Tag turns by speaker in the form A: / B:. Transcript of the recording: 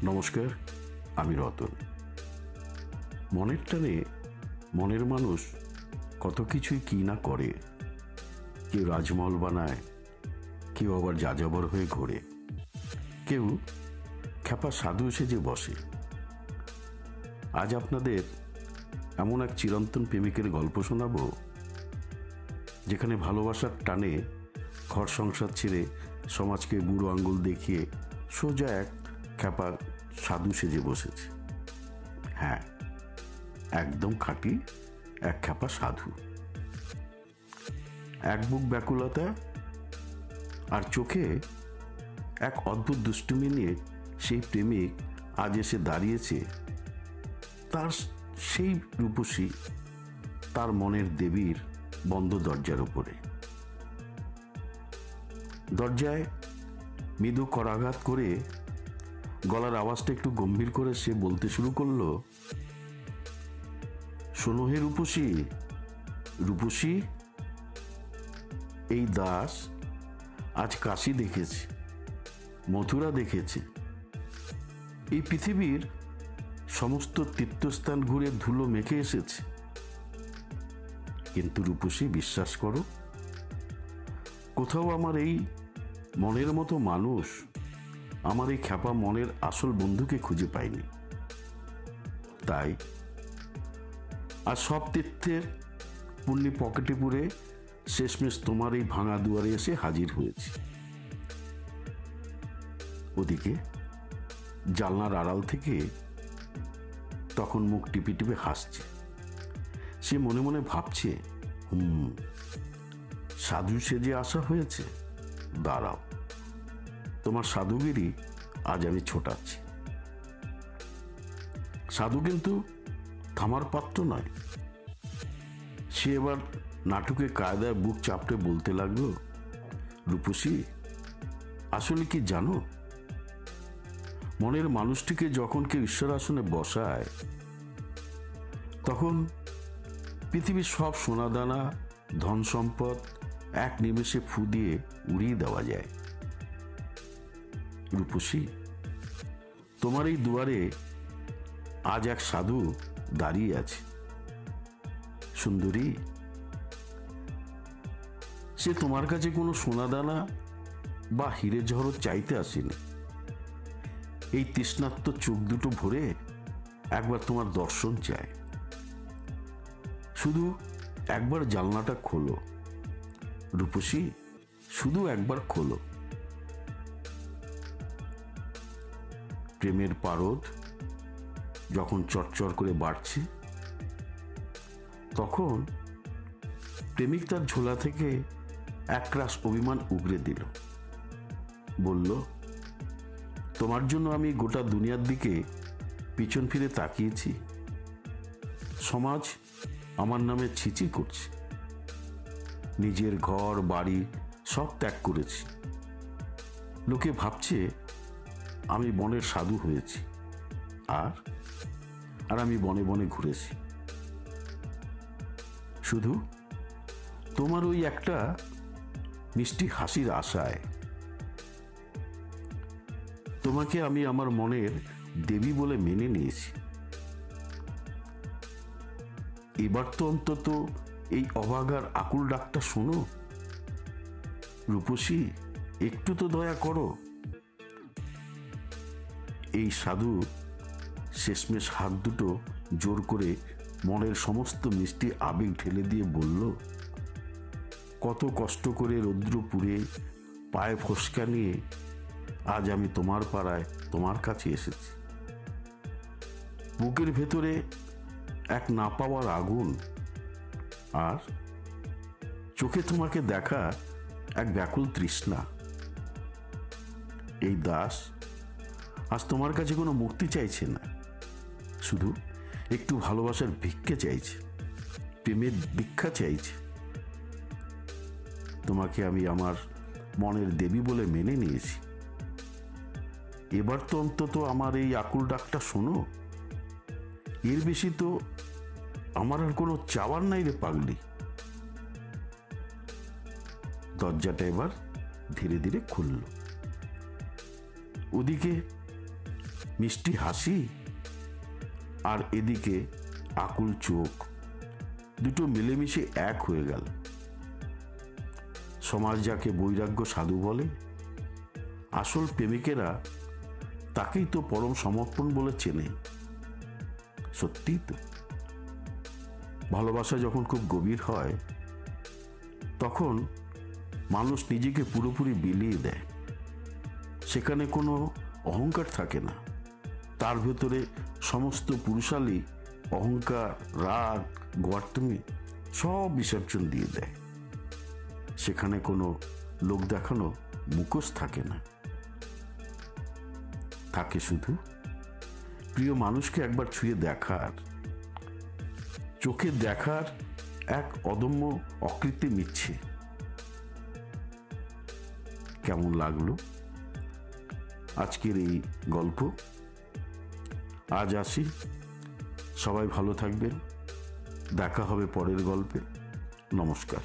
A: নমস্কার, আমি রতন। মনের টানে মনের মানুষ কত কিছুই কি না করে। কেউ রাজমহল বানায়, কেউ আবার যাযাবর হয়ে ঘোরে, কেউ খ্যাপা সাধু সেজে বসে। আজ আপনাদের এমন এক চিরন্তন প্রেমিকের গল্প শোনাবো, যেখানে ভালোবাসার টানে ঘর সংসার ছেড়ে সমাজকে বুড়ো আঙ্গুল দেখিয়ে সোজা এক খ্যাপা সাধু সেজে বসেছে। হ্যাঁ, একদম খাঁটি এক খ্যাপা সাধু। এক বুক ব্যাকুলতা আর চোখে এক অদ্ভুত দুষ্টুমি নিয়ে সেই প্রেমিক আজ এসে দাঁড়িয়েছে তার সেই রূপসী, তার মনের দেবীর বন্ধ দরজার উপরে। দরজায় মৃদু করাঘাত করে গলার আওয়াজটা একটু গম্ভীর করে সে বলতে শুরু করলো, শোনো হে রূপসী, রূপসী, এই দাস আজ কাশী দেখেছে, মথুরা দেখেছে, এই পৃথিবীর সমস্ত তীর্থস্থান ঘুরে ধুলো মেখে এসেছে। কিন্তু রূপসী, বিশ্বাস করো, কোথাও আমার এই মনের মতো মানুষ, আমার এই খ্যাপা মনের আসল বন্ধুকে খুঁজে পাইনি। তাই আর সব তীর্থের পুণ্যি পকেটে পুরে শেষমেশ তোমার এই ভাঙা দুয়ারে এসে হাজির হয়েছি। ওদিকে জানলার আড়াল থেকে তখন মুখ টিপে টিপে হাসছে। সে মনে মনে ভাবছে, সাধু সেজে আসা হয়েছে, দাঁড়াও, তোমার সাধুগিরি আজ আমি ছোটাচ্ছি। সাধু কিন্তু থামার পাত্র নয়। সে এবার নাটুকে কায়দায় বুক চাপড়ে বলতে লাগলো, রূপসী, আসলে কি জানো, মনের মানুষটিকে যখন কেউ ঈশ্বর আসনে বসায়, তখন পৃথিবীর সব সোনাদানা, ধন সম্পদ এক নিমেষে ফু দিয়ে উড়িয়ে দেওয়া যায়। রূপসী, তোমার এই দুয়ারে আজ এক সাধু দাঁড়িয়ে আছে। সুন্দরী, সে তোমার কাছে কোনো সোনাদানা বা হিরে জহরত চাইতে আসেনি। এই তৃষ্ণার্ত চোখ দুটো ভরে একবার তোমার দর্শন চায়। শুধু একবার জানলাটা খোলো রূপসী, শুধু একবার খোলো। প্রেমের পারদ যখন চটচর করে বাড়ছে, তখন প্রেমিক তার ঝোলা থেকে একরাশ অভিমান উগরে দিল। বলল, তোমার জন্য আমি গোটা দুনিয়ার দিকে পিছন ফিরে তাকিয়েছি। সমাজ আমার নামে ছিচি করছে। নিজের ঘর বাড়ি সব ত্যাগ করেছি। লোকে ভাবছে আমি বনের সাধু হয়েছি, আর আমি বনে বনে ঘুরেছি শুধু তোমার ওই একটা মিষ্টি হাসির আশায়। তোমাকে আমি আমার মনের দেবী বলে মেনে নিয়েছি। এবার তো অন্তত এই অভাগার আকুল ডাকটা শোনো। রূপসী, একটু তো দয়া করো। এই সাধু শেষমেশ হাত দুটো জোর করে মনের সমস্ত মিষ্টি আবেগ ঢেলে দিয়ে বলল, কত কষ্ট করে রৌদ্রপুরে পায়ে ফসকা নিয়ে আজ আমি তোমার পাড়ায় তোমার কাছে এসেছি। বুকের ভেতরে এক না পাওয়ার আগুন, আর চোখে তোমাকে দেখা এক ব্যাকুল তৃষ্ণা। এই দাস আজ তোমার কাছে কোনো মুক্তি চাইছে না, শুধু একটু ভালোবাসার ভিক্ষে চাইছে, প্রেমের দীক্ষা চাইছে। তোমাকে আমি আমার মনের দেবী বলে মেনে নিয়েছি। এবার তো অন্তত আমার এই আকুল ডাকটা শোনো। এর বেশি তো আমার আর কোনো চাওয়ার নাই রে পাগলি। দরজাটা এবার ধীরে ধীরে খুলল। ওদিকে মিষ্টি হাসি আর এদিকে আকুল চোখ, দুটো মিলেমিশে এক হয়ে গেল। সমাজ যাকে বৈরাগ্য সাধু বলে, আসল প্রেমিকেরা তাকেই তো পরম সমর্পণ বলে চেনে। সত্যি তো, ভালোবাসা যখন খুব গভীর হয় তখন মানুষ নিজেকে পুরোপুরি বিলিয়ে দেয়। সেখানে কোনো অহংকার থাকে না, তার ভেতরে সমস্ত পুরুষালী অহংকার, রাগ, গোয়ার্তুমি সব বিসর্জন দিয়ে দেয়। সেখানে কোনো লোক দেখানো মুখোশ থাকে না, থাকে শুধু প্রিয় মানুষকে একবার ছুঁয়ে দেখার, চোখে দেখার এক অদম্য অকৃত্রিম ইচ্ছে। কেমন লাগলো আজকের এই গল্প? আজ আসি, সবাই ভালো থাকবেন, দেখা হবে পরের গল্পে। নমস্কার।